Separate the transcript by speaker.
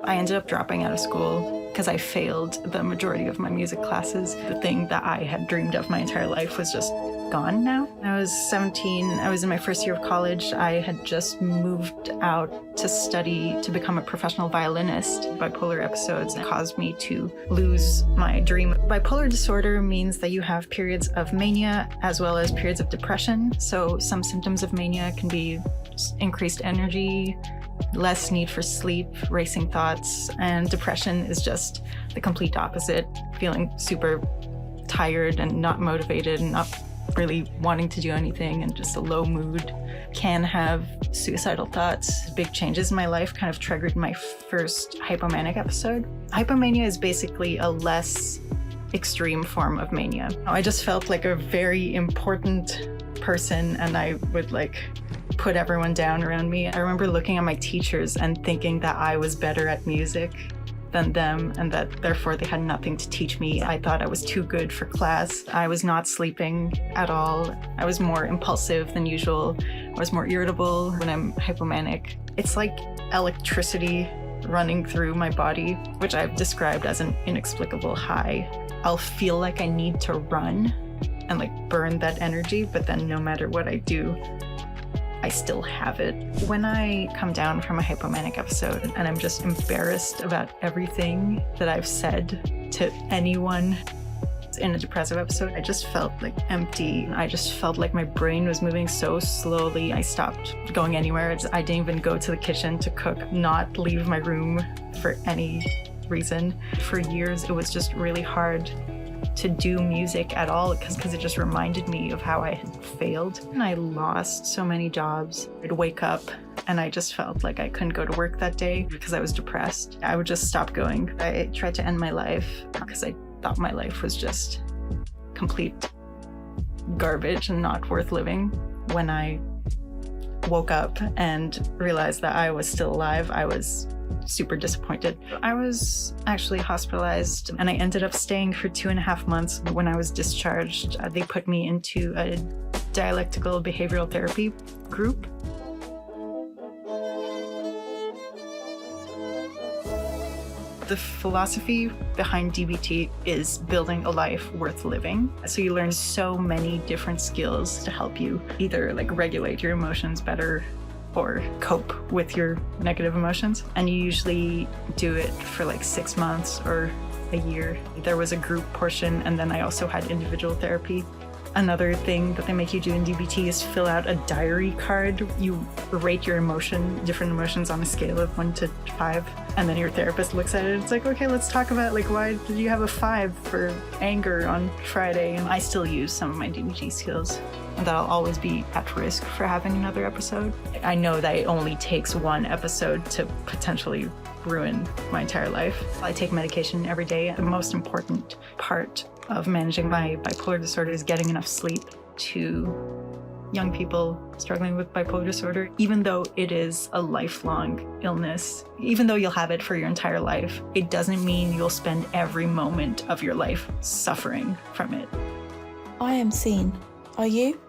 Speaker 1: I ended up dropping out of school because I failed the majority of my music classes. The thing that I had dreamed of my entire life was just gone now. I was 17. I was in my first year of college. I had just moved out to study to become a professional violinist. Bipolar episodes caused me to lose my dream. Bipolar disorder means that you have periods of mania as well as periods of depression. So some symptoms of mania can be increased energy, less need for sleep, racing thoughts, and depression is just the complete opposite, feeling super tired and not motivated and not really wanting to do anything and just a low mood. Can have suicidal thoughts. Big changes in my life kind of triggered my first hypomanic episode. Hypomania is basically a less extreme form of mania. I just felt like a very important person and I would put everyone down around me. I remember looking at my teachers and thinking that I was better at music than them and that therefore they had nothing to teach me. I thought I was too good for class. I was not sleeping at all. I was more impulsive than usual. I was more irritable when I'm hypomanic. It's like electricity running through my body, which I've described as an inexplicable high. I'll feel like I need to run and burn that energy, but then no matter what I do, I still have it. When I come down from a hypomanic episode and I'm just embarrassed about everything that I've said to anyone in a depressive episode, I just felt empty. I just felt like my brain was moving so slowly. I stopped going anywhere. I didn't even go to the kitchen to cook, not leave my room for any reason. For years, it was just really hard to do music at all because it just reminded me of how I had failed. And I lost so many jobs. I'd wake up and I just felt like I couldn't go to work that day because I was depressed. I would just stop going. I tried to end my life because I thought my life was just complete garbage and not worth living. When I woke up and realized that I was still alive, I was super disappointed. I was actually hospitalized and I ended up staying for 2.5 months. When I was discharged, they put me into a dialectical behavioral therapy group. The philosophy behind DBT is building a life worth living. So you learn so many different skills to help you either regulate your emotions better or cope with your negative emotions. And you usually do it for 6 months or a year. There was a group portion and then I also had individual therapy. Another thing that they make you do in DBT is fill out a diary card. You rate your different emotions on a scale of 1 to 5. And then your therapist looks at it. It's okay, let's talk about why did you have a 5 for anger on Friday? And I still use some of my DBT skills. And that I'll always be at risk for having another episode. I know that it only takes one episode to potentially ruin my entire life. I take medication every day. The most important part of managing my bipolar disorder is getting enough sleep. To young people struggling with bipolar disorder, even though it is a lifelong illness, even though you'll have it for your entire life, it doesn't mean you'll spend every moment of your life suffering from it.
Speaker 2: I am seen. Are you?